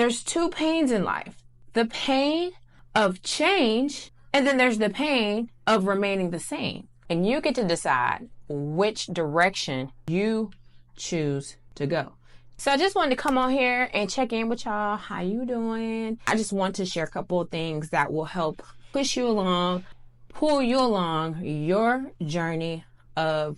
There's two pains in life. The pain of change, and then there's the pain of remaining the same. And you get to decide which direction you choose to go. So I just wanted to come on here and check in with y'all. How you doing? I just want to share a couple of things that will help push you along, pull you along your journey of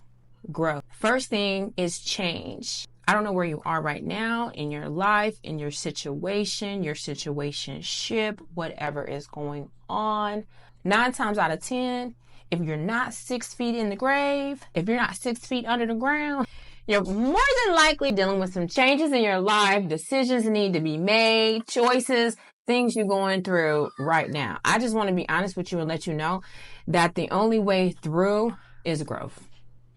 growth. First thing is change. I don't know where you are right now in your life, in your situation, your situationship, whatever is going on. 9 times out of 10, if you're not 6 feet in the grave, if you're not 6 feet under the ground, you're more than likely dealing with some changes in your life. Decisions need to be made, choices, things you're going through right now. I just want to be honest with you and let you know that the only way through is growth.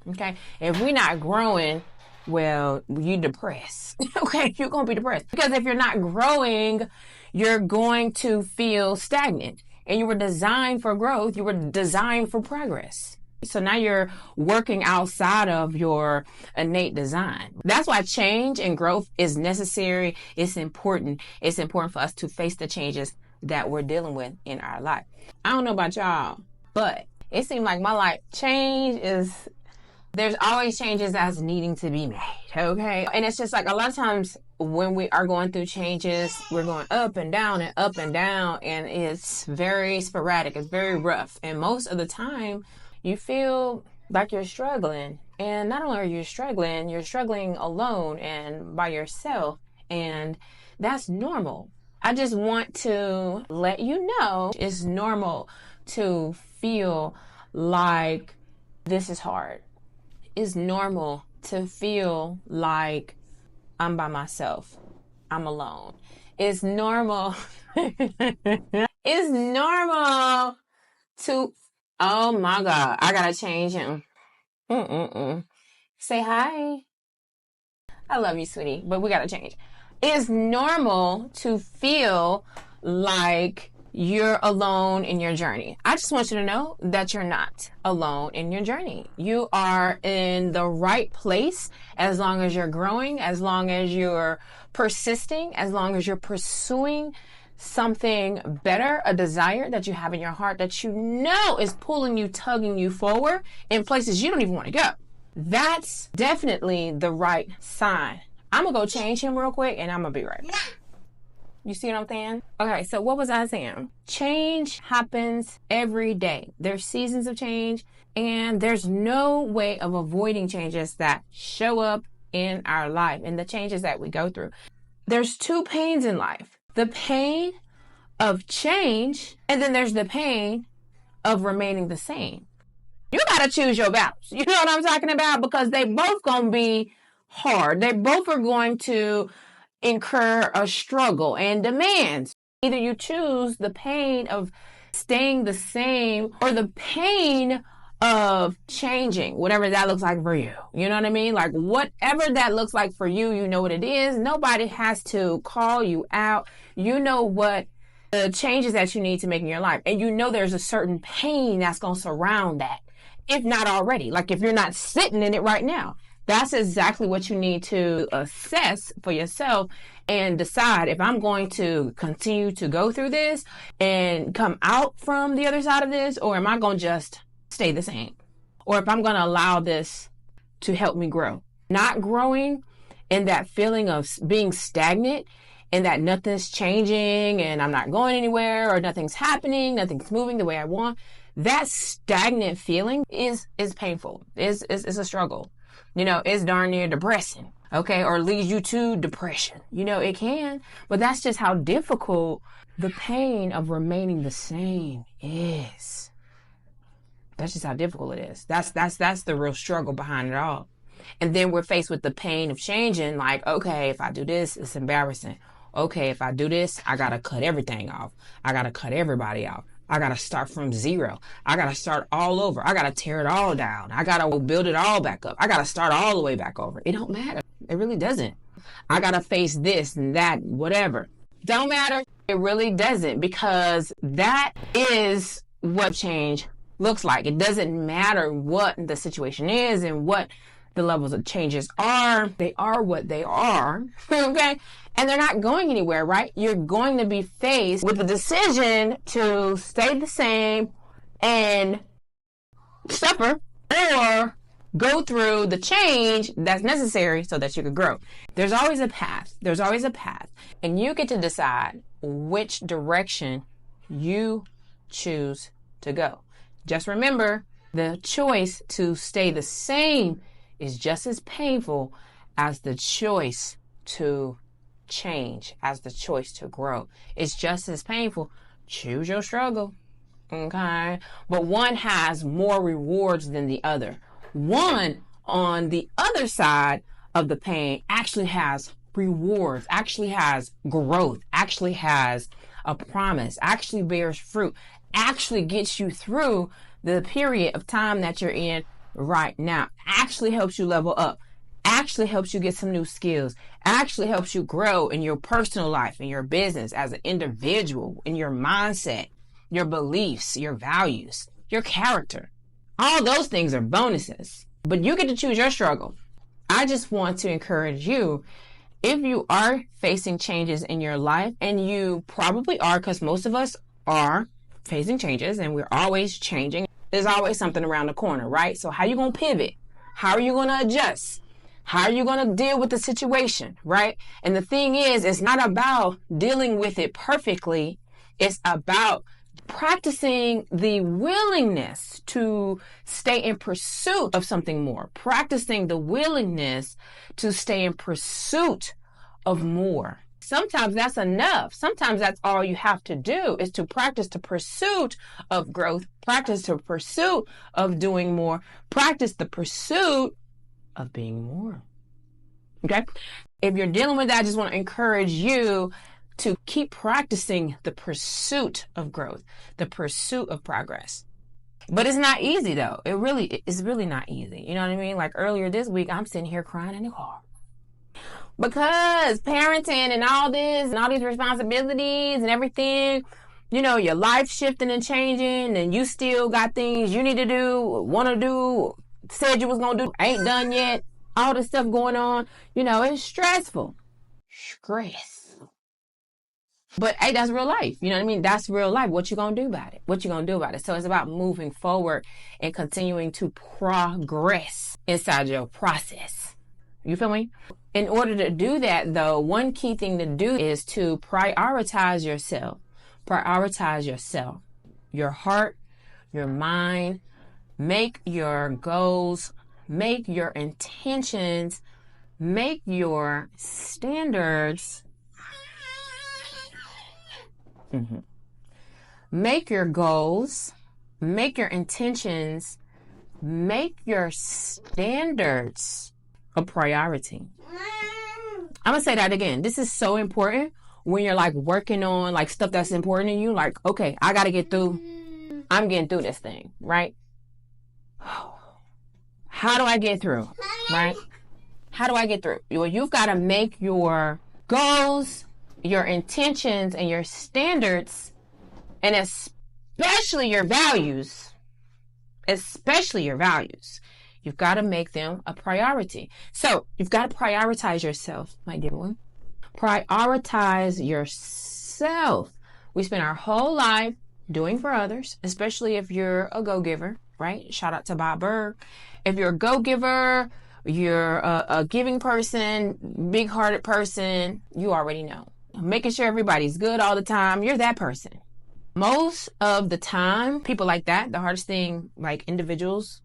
Okay? If we're not growing, well, you're depressed. Okay? You're going to be depressed. Because if you're not growing, you're going to feel stagnant. And you were designed for growth. You were designed for progress. So now you're working outside of your innate design. That's why change and growth is necessary. It's important. It's important for us to face the changes that we're dealing with in our life. I don't know about y'all, but it seems like my life there's always changes that's needing to be made. Okay. And it's just like a lot of times when we are going through changes, we're going up and down and up and down, and it's very sporadic. It's very rough. And most of the time, you feel like you're struggling. And not only are you struggling, you're struggling alone and by yourself. And that's normal. I just want to let you know it's normal to feel like this is hard. It's normal to feel like I'm by myself. I'm alone. It's normal. It's normal to... Oh my God, I gotta change him. Say hi. I love you, sweetie, but we gotta change. It's normal to feel like you're alone in your journey. I just want you to know that you're not alone in your journey. You are in the right place as long as you're growing, as long as you're persisting, as long as you're pursuing something better, a desire that you have in your heart that you know is pulling you, tugging you forward in places you don't even want to go. That's definitely the right sign. I'm going to go change him real quick and I'm going to be right back. You see what I'm saying? Okay, so what was I saying? Change happens every day. There's seasons of change, and there's no way of avoiding changes that show up in our life and the changes that we go through. There's two pains in life. The pain of change, and then there's the pain of remaining the same. You got to choose your battles. You know what I'm talking about? Because they both going to be hard. They both are going to incur a struggle and demands. Either you choose the pain of staying the same or the pain of changing, whatever that looks like for you. You know what I mean? Like whatever that looks like for you, you know what it is. Nobody has to call you out. You know what the changes that you need to make in your life. And you know there's a certain pain that's going to surround that, if not already. Like if you're not sitting in it right now. That's exactly what you need to assess for yourself and decide if I'm going to continue to go through this and come out from the other side of this, or am I going to just stay the same? Or if I'm going to allow this to help me grow. Not growing in that feeling of being stagnant and that nothing's changing and I'm not going anywhere or nothing's happening, nothing's moving the way I want. That stagnant feeling is painful. It's a struggle. You know, it's darn near depressing, okay? Or leads you to depression. You know, it can, but that's just how difficult the pain of remaining the same is. That's just how difficult it is. That's the real struggle behind it all. And then we're faced with the pain of changing, like, okay, if I do this, it's embarrassing. Okay, if I do this, I gotta cut everything off. I gotta cut everybody off. I got to start from zero. I got to start all over. I got to tear it all down. I got to build it all back up. I got to start all the way back over. It don't matter. It really doesn't. I got to face this and that, whatever. Don't matter. It really doesn't, because that is what change looks like. It doesn't matter what the situation is and what the levels of changes are. They are what they are, okay? And they're not going anywhere, right? You're going to be faced with the decision to stay the same and suffer, or go through the change that's necessary so that you could grow. There's always a path. There's always a path. And you get to decide which direction you choose to go. Just remember, the choice to stay the same is just as painful as the choice to change, as the choice to grow. It's just as painful. Choose your struggle. Okay? But one has more rewards than the other. One on the other side of the pain actually has rewards, actually has growth, actually has a promise, actually bears fruit, actually gets you through the period of time that you're in right now, actually helps you level up, actually helps you get some new skills, actually helps you grow in your personal life, in your business, as an individual, in your mindset, your beliefs, your values, your character. All those things are bonuses, but you get to choose your struggle. I just want to encourage you, if you are facing changes in your life, and you probably are, because most of us are facing changes and we're always changing. There's always something around the corner, right? So how are you going to pivot? How are you going to adjust? How are you going to deal with the situation, right? And the thing is, it's not about dealing with it perfectly. It's about practicing the willingness to stay in pursuit of something more. Practicing the willingness to stay in pursuit of more. Sometimes that's enough. Sometimes that's all you have to do, is to practice the pursuit of growth, practice the pursuit of doing more, practice the pursuit of being more. Okay? If you're dealing with that, I just want to encourage you to keep practicing the pursuit of growth, the pursuit of progress. But it's not easy though. It's really not easy. You know what I mean? Like earlier this week, I'm sitting here crying in the car. Because parenting and all this and all these responsibilities and everything, you know, your life shifting and changing, and you still got things you need to do, want to do, said you was going to do, ain't done yet, all this stuff going on. You know, it's stressful. Stress. But hey, that's real life. You know what I mean? That's real life. What you going to do about it? What you going to do about it? So it's about moving forward and continuing to progress inside your process. You feel me? In order to do that, though, one key thing to do is to prioritize yourself. Prioritize yourself, your heart, your mind. Make your goals, make your intentions, make your standards. Make your goals, make your intentions, make your standards a priority. I'm going to say that again. This is so important when you're like working on like stuff that's important to you. Like, okay, I got to get through. I'm getting through this thing, right? How do I get through, right? How do I get through? Well, you've got to make your goals, your intentions, and your standards, and especially your values, you've got to make them a priority. So you've got to prioritize yourself, my dear one. Prioritize yourself. We spend our whole life doing for others, especially if you're a go-giver, right? Shout out to Bob Berg. If you're a go-giver, you're a giving person, big-hearted person, you already know. Making sure everybody's good all the time, you're that person. Most of the time, people like that, the hardest thing like individuals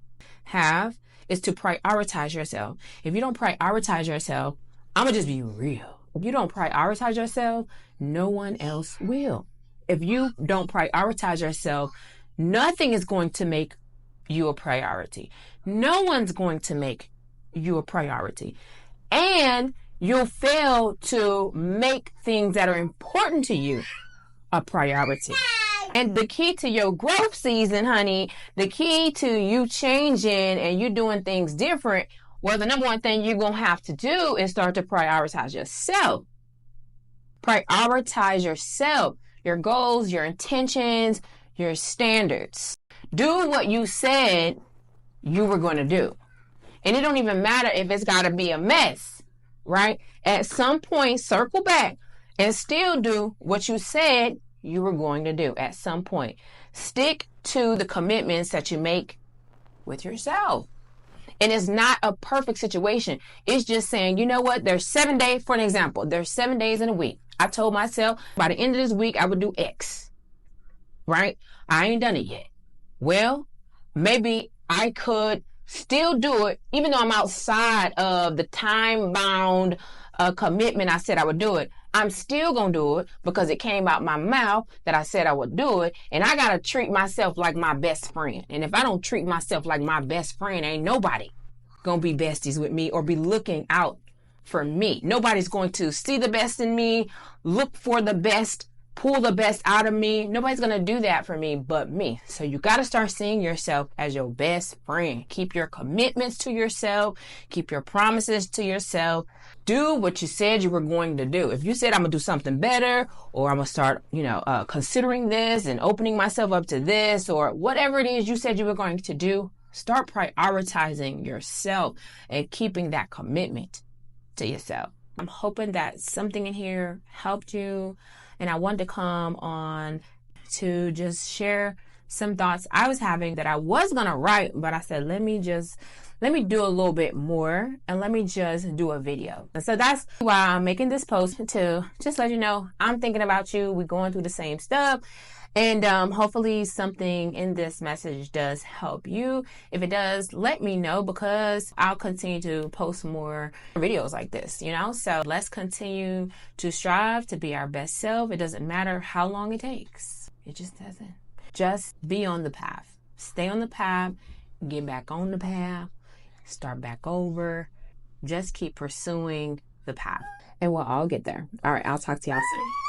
have is to prioritize yourself. If you don't prioritize yourself, I'm going to just be real. If you don't prioritize yourself, no one else will. If you don't prioritize yourself, nothing is going to make you a priority. No one's going to make you a priority. And you'll fail to make things that are important to you a priority. And the key to your growth season, honey, the key to you changing and you doing things different, well, the number one thing you're going to have to do is start to prioritize yourself. Prioritize yourself, your goals, your intentions, your standards. Do what you said you were going to do. And it don't even matter if it's got to be a mess, right? At some point, circle back and still do what you said you were going to do at some point. Stick to the commitments that you make with yourself. And it's not a perfect situation. It's just saying, you know what? There's 7 days, for an example, there's 7 days in a week. I told myself by the end of this week, I would do X, right? I ain't done it yet. Well, maybe I could still do it, even though I'm outside of the time-bound commitment I said I would do it. I'm still going to do it because it came out my mouth that I said I would do it. And I got to treat myself like my best friend. And if I don't treat myself like my best friend, ain't nobody going to be besties with me or be looking out for me. Nobody's going to see the best in me, look for the best, pull the best out of me. Nobody's going to do that for me but me. So you got to start seeing yourself as your best friend. Keep your commitments to yourself. Keep your promises to yourself. Do what you said you were going to do. If you said, I'm going to do something better, or I'm going to start, considering this and opening myself up to this, or whatever it is you said you were going to do, start prioritizing yourself and keeping that commitment to yourself. I'm hoping that something in here helped you. And I wanted to come on to just share some thoughts I was having that I was going to write, but I said, let me do a little bit more and let me just do a video. And so that's why I'm making this post, to just let you know I'm thinking about you. We're going through the same stuff. And hopefully something in this message does help you. If it does, let me know, because I'll continue to post more videos like this, So let's continue to strive to be our best self. It doesn't matter how long it takes. It just doesn't. Just be on the path. Stay on the path. Get back on the path. Start back over. Just keep pursuing the path. And we'll all get there. All right, I'll talk to y'all soon.